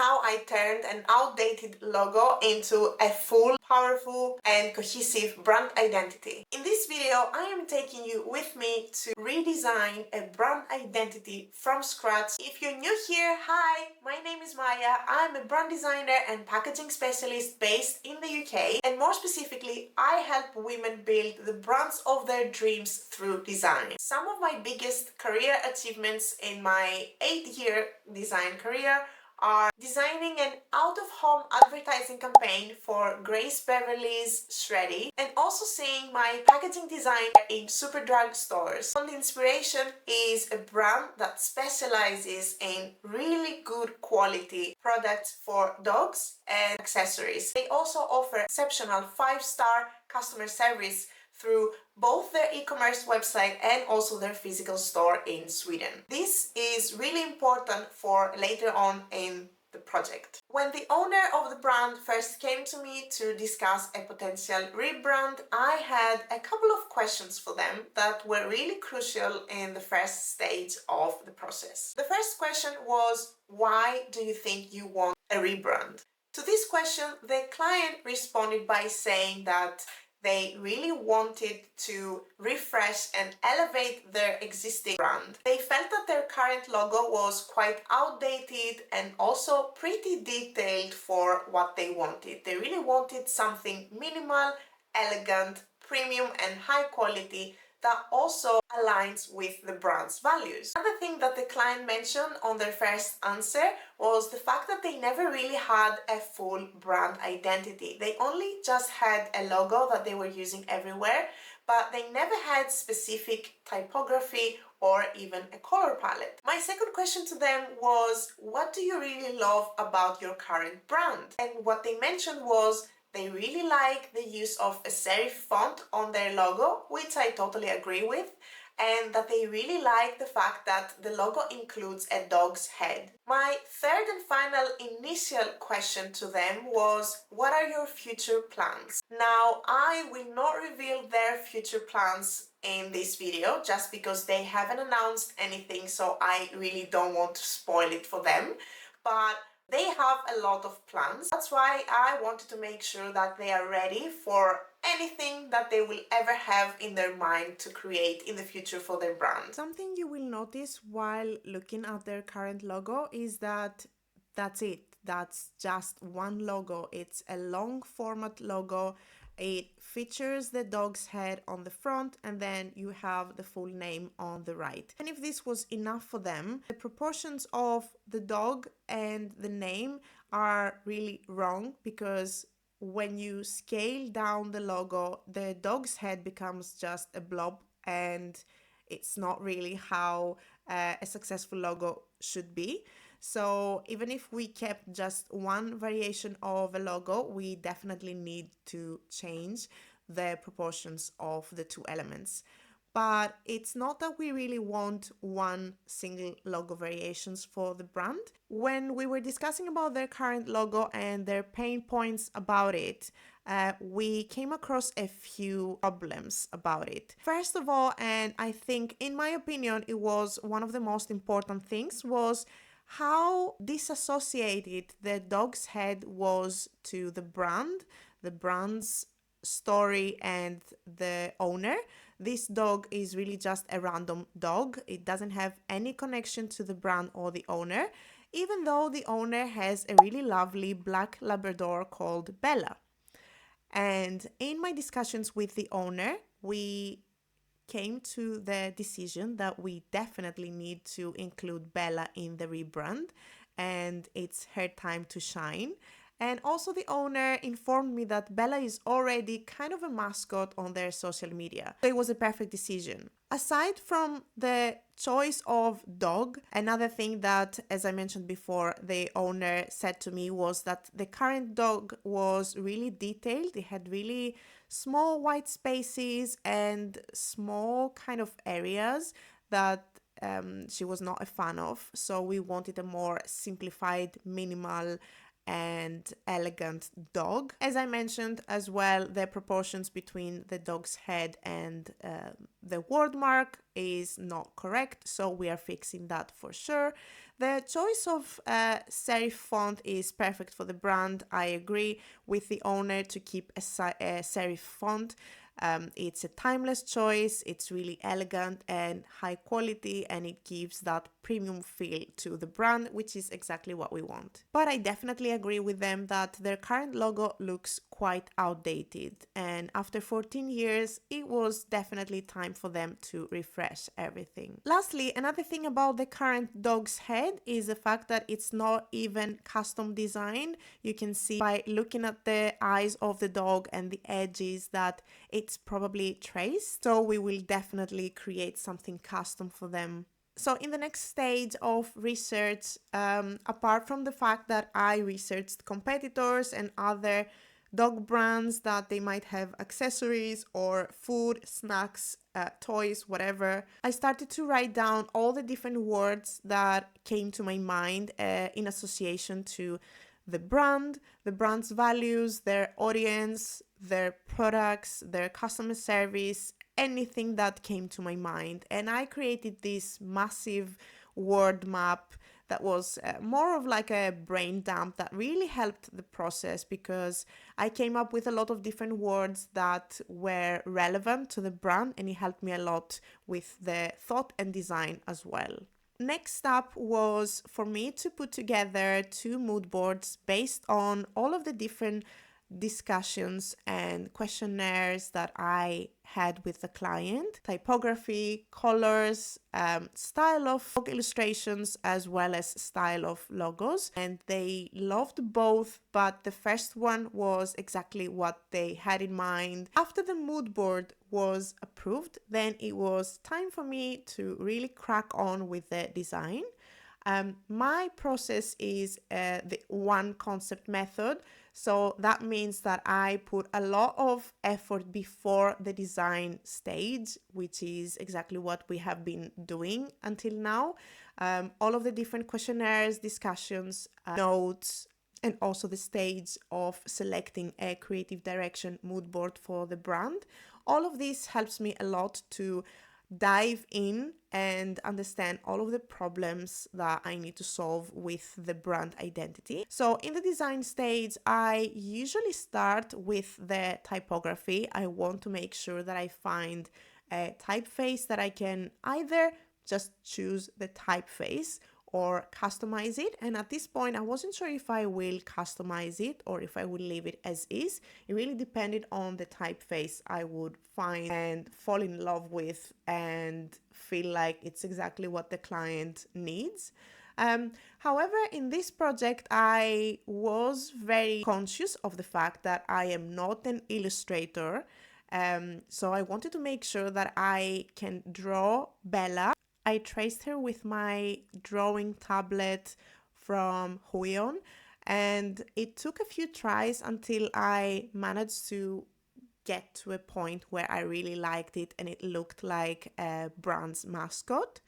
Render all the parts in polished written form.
how I turned an outdated logo into a full, powerful and cohesive brand identity. In this video, I am taking you with me to redesign a brand identity from scratch. If you're new here, hi, my name is Maya. I'm a brand designer and packaging specialist based in the UK, and more specifically, I help women build the brands of their dreams through design. Some of my biggest career achievements in my 8-year design career are designing an out-of-home advertising campaign for Grace Beverly's Shreddy, and also seeing my packaging design in Superdrug stores. HUNDINSPIRATION is a brand that specializes in really good quality products for dogs and accessories. They also offer exceptional 5-star customer service through both their e-commerce website and also their physical store in Sweden. This is really important for later on in the project. When the owner of the brand first came to me to discuss a potential rebrand, I had a couple of questions for them that were really crucial in the first stage of the process. The first question was, why do you think you want a rebrand? To this question, the client responded by saying that they really wanted to refresh and elevate their existing brand. They felt that their current logo was quite outdated and also pretty detailed for what they wanted. They really wanted something minimal, elegant, premium and high quality that also aligns with the brand's values. Another thing that the client mentioned on their first answer was the fact that they never really had a full brand identity. They only just had a logo that they were using everywhere, but they never had specific typography or even a color palette. My second question to them was, what do you really love about your current brand? And what they mentioned was, they really like the use of a serif font on their logo, which I totally agree with, and that they really like the fact that the logo includes a dog's head. My third and final initial question to them was, what are your future plans? Now, I will not reveal their future plans in this video just because they haven't announced anything, so I really don't want to spoil it for them, but they have a lot of plans. That's why I wanted to make sure that they are ready for anything that they will ever have in their mind to create in the future for their brand. Something you will notice while looking at their current logo is that that's it. That's just one logo. It's a long format logo. It features the dog's head on the front, and then you have the full name on the right. And if this was enough for them, the proportions of the dog and the name are really wrong, because when you scale down the logo, the dog's head becomes just a blob, and it's not really how a successful logo should be. So even if we kept just one variation of a logo, we definitely need to change the proportions of the two elements. But it's not that we really want one single logo variations for the brand. When we were discussing about their current logo and their pain points about it, we came across a few problems about it. First of all, and I think in my opinion it was one of the most important things, was how disassociated the dog's head was to the brand's story and the owner. This dog is really just a random dog. It doesn't have any connection to the brand or the owner, even though the owner has a really lovely black Labrador called Bella. And in my discussions with the owner, we came to the decision that we definitely need to include Bella in the rebrand, and it's her time to shine. And also the owner informed me that Bella is already kind of a mascot on their social media. So it was a perfect decision. Aside from the choice of dog, another thing that, as I mentioned before, the owner said to me was that the current dog was really detailed. It had really small white spaces and small kind of areas that she was not a fan of. So we wanted a more simplified, minimal and elegant dog. As I mentioned as well, the proportions between the dog's head and the word mark is not correct, so we are fixing that for sure. The choice of serif font is perfect for the brand. I agree with the owner to keep a serif font. It's a timeless choice, it's really elegant and high quality, and it gives that premium feel to the brand, which is exactly what we want. But I definitely agree with them that their current logo looks quite outdated, and after 14 years, it was definitely time for them to refresh everything. Lastly, another thing about the current dog's head is the fact that it's not even custom designed. You can see by looking at the eyes of the dog and the edges that it's probably traced, so we will definitely create something custom for them. So in the next stage of research, apart from the fact that I researched competitors and other dog brands that they might have accessories or food, snacks, toys, whatever, I started to write down all the different words that came to my mind in association to the brand's values, their audience, their products, their customer service, anything that came to my mind. And I created this massive word map that was more of like a brain dump that really helped the process, because I came up with a lot of different words that were relevant to the brand, and it helped me a lot with the thought and design as well. Next up was for me to put together 2 mood boards based on all of the different discussions and questionnaires that I had with the client: typography, colors, style of illustrations, as well as style of logos. And they loved both, but the first one was exactly what they had in mind. After the mood board was approved, then it was time for me to really crack on with the design. My process is the one concept method. So that means that I put a lot of effort before the design stage, which is exactly what we have been doing until now. All of the different questionnaires, discussions, notes, and also the stage of selecting a creative direction mood board for the brand. All of this helps me a lot to dive in and understand all of the problems that I need to solve with the brand identity. So in the design stage, I usually start with the typography. I want to make sure that I find a typeface that I can either just choose the typeface or customize it. And at this point, I wasn't sure if I will customize it or if I would leave it as is. It really depended on the typeface I would find and fall in love with and feel like it's exactly what the client needs. However, in this project, I was very conscious of the fact that I am not an illustrator. So I wanted to make sure that I can draw Bella. I traced her with my drawing tablet from Huion, and it took a few tries until I managed to get to a point where I really liked it and it looked like a brand's mascot.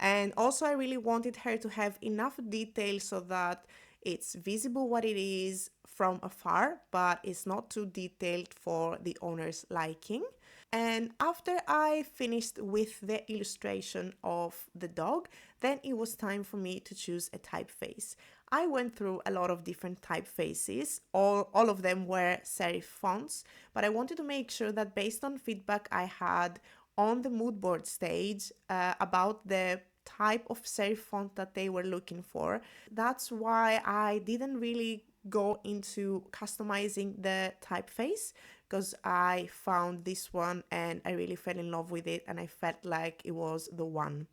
And also I really wanted her to have enough detail so that it's visible what it is from afar, but it's not too detailed for the owner's liking. And after I finished with the illustration of the dog, then it was time for me to choose a typeface. I went through a lot of different typefaces, all of them were serif fonts, but I wanted to make sure that based on feedback I had on the mood board stage about the type of serif font that they were looking for, that's why I didn't really go into customizing the typeface, because I found this one and I really fell in love with it and I felt like it was the one.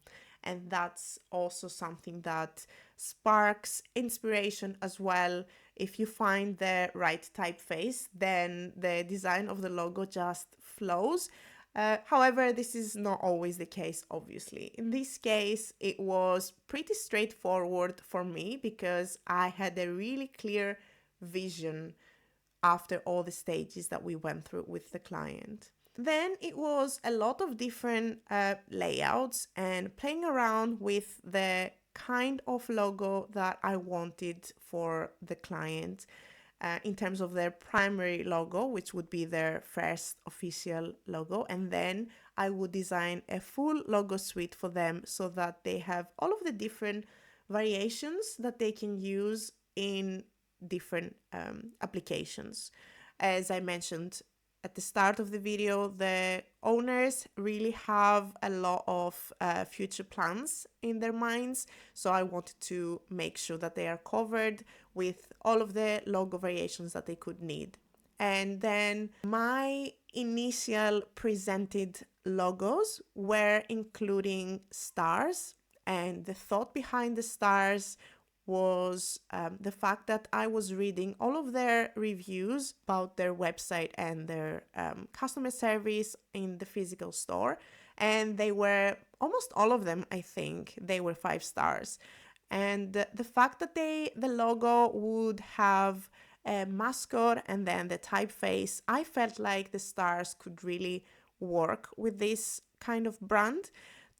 And that's also something that sparks inspiration as well. If you find the right typeface, then the design of the logo just flows. However, this is not always the case, obviously. In this case, it was pretty straightforward for me because I had a really clear vision after all the stages that we went through with the client. Then it was a lot of different layouts and playing around with the kind of logo that I wanted for the client in terms of their primary logo, which would be their first official logo. And then I would design a full logo suite for them so that they have all of the different variations that they can use in different applications. As I mentioned at the start of the video, the owners really have a lot of future plans in their minds. So I wanted to make sure that they are covered with all of the logo variations that they could need. And then my initial presented logos were including stars. And the thought behind the stars was the fact that I was reading all of their reviews about their website and their customer service in the physical store. And they were, almost all of them, I think, they were 5 stars. And the fact that the logo would have a mascot and then the typeface, I felt like the stars could really work with this kind of brand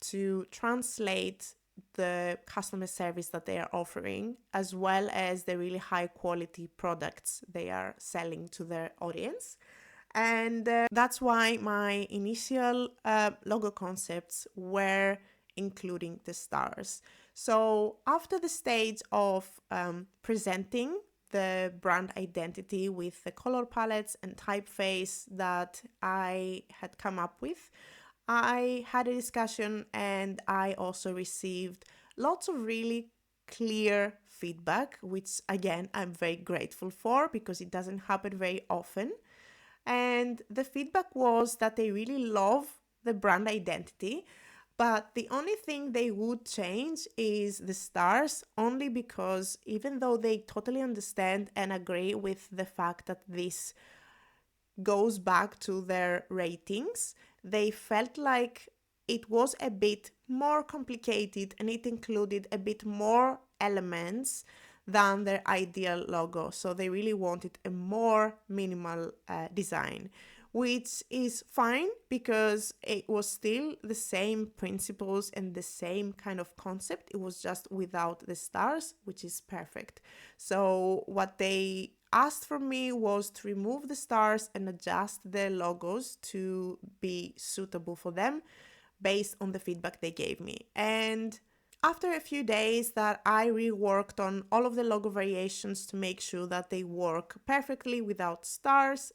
to translate the customer service that they are offering, as well as the really high quality products they are selling to their audience. And that's why my initial logo concepts were including the stars. So after the stage of presenting the brand identity with the color palettes and typeface that I had come up with, I had a discussion and I also received lots of really clear feedback, which again, I'm very grateful for because it doesn't happen very often. And the feedback was that they really love the brand identity, but the only thing they would change is the stars, only because even though they totally understand and agree with the fact that this goes back to their ratings, they felt like it was a bit more complicated and it included a bit more elements than their ideal logo. So they really wanted a more minimal design, which is fine because it was still the same principles and the same kind of concept. It was just without the stars, which is perfect. So what they asked from me was to remove the stars and adjust the logos to be suitable for them based on the feedback they gave me. And after a few days that I reworked on all of the logo variations to make sure that they work perfectly without stars,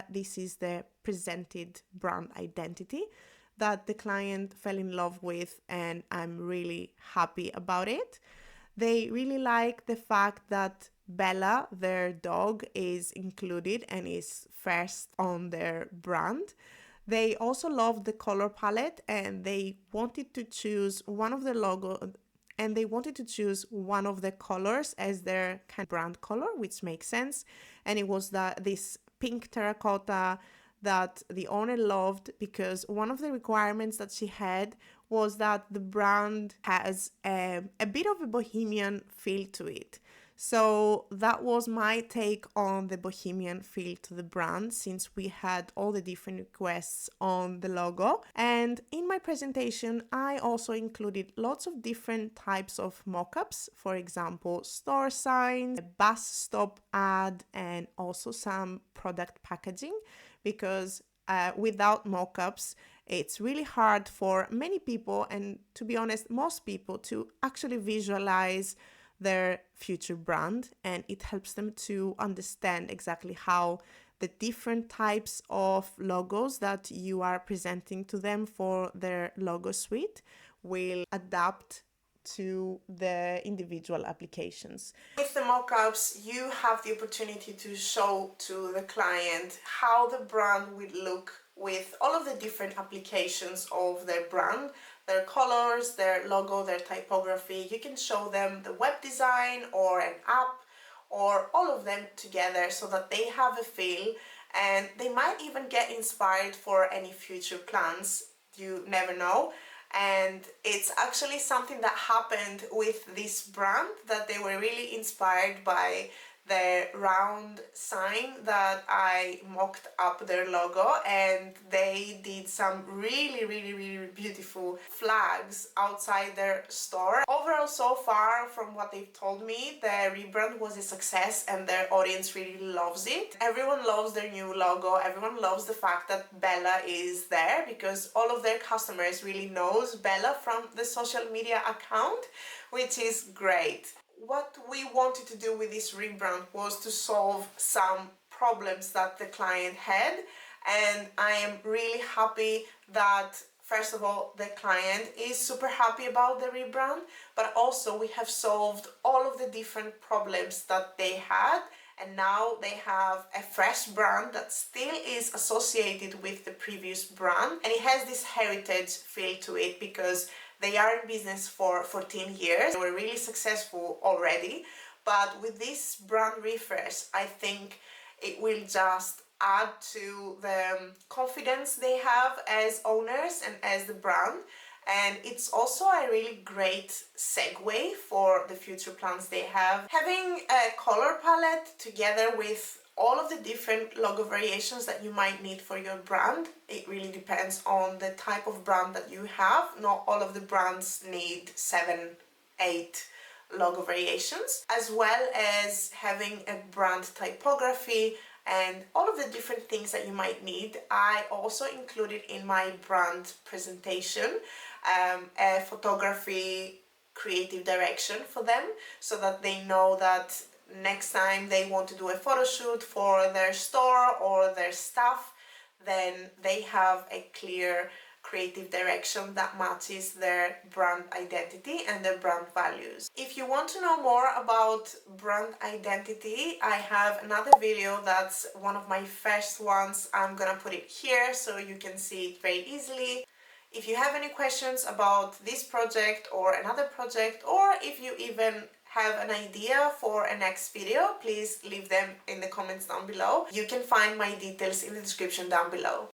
this is the presented brand identity that the client fell in love with, and I'm really happy about it. They really like the fact that Bella, their dog, is included and is first on their brand. They also loved the color palette and they wanted to choose one of the logo and they wanted to choose one of the colors as their kind of brand color, which makes sense. And it was this pink terracotta that the owner loved because one of the requirements that she had was that the brand has a bit of a bohemian feel to it. So that was my take on the bohemian feel to the brand, since we had all the different requests on the logo. And in my presentation, I also included lots of different types of mock-ups, for example, store signs, a bus stop ad, and also some product packaging, because without mock-ups, it's really hard for many people, and to be honest, most people, to actually visualize their future brand, and it helps them to understand exactly how the different types of logos that you are presenting to them for their logo suite will adapt to the individual applications. With the mockups, you have the opportunity to show to the client how the brand will look with all of the different applications of their brand, their colors, their logo, their typography. You can show them the web design or an app or all of them together so that they have a feel, and they might even get inspired for any future plans. You never know. And it's actually something that happened with this brand, that they were really inspired by the round sign that I mocked up their logo, and they did some really beautiful flags outside their store. Overall, so far, from what they've told me, the rebrand was a success and their audience really loves it. Everyone loves their new logo, everyone loves the fact that Bella is there, because all of their customers really knows Bella from the social media account, which is great. What we wanted to do with this rebrand was to solve some problems that the client had, and I am really happy that, first of all, the client is super happy about the rebrand, but also we have solved all of the different problems that they had, and now they have a fresh brand that still is associated with the previous brand, and it has this heritage feel to it because they are in business for 14 years. They were really successful already, but with this brand refresh, I think it will just add to the confidence they have as owners and as the brand. And it's also a really great segue for the future plans they have. Having a color palette together with all of the different logo variations that you might need for your brand. It really depends on the type of brand that you have. Not all of the brands need 7, 8 logo variations, as well as having a brand typography and all of the different things that you might need. I also included in my brand presentation a photography creative direction for them, so that they know that next time they want to do a photo shoot for their store or their staff, then they have a clear creative direction that matches their brand identity and their brand values. If you want to know more about brand identity, I have another video that's one of my first ones. I'm gonna put it here so you can see it very easily. If you have any questions about this project or another project, or if you even have an idea for a next video, please leave them in the comments down below. You can find my details in the description down below.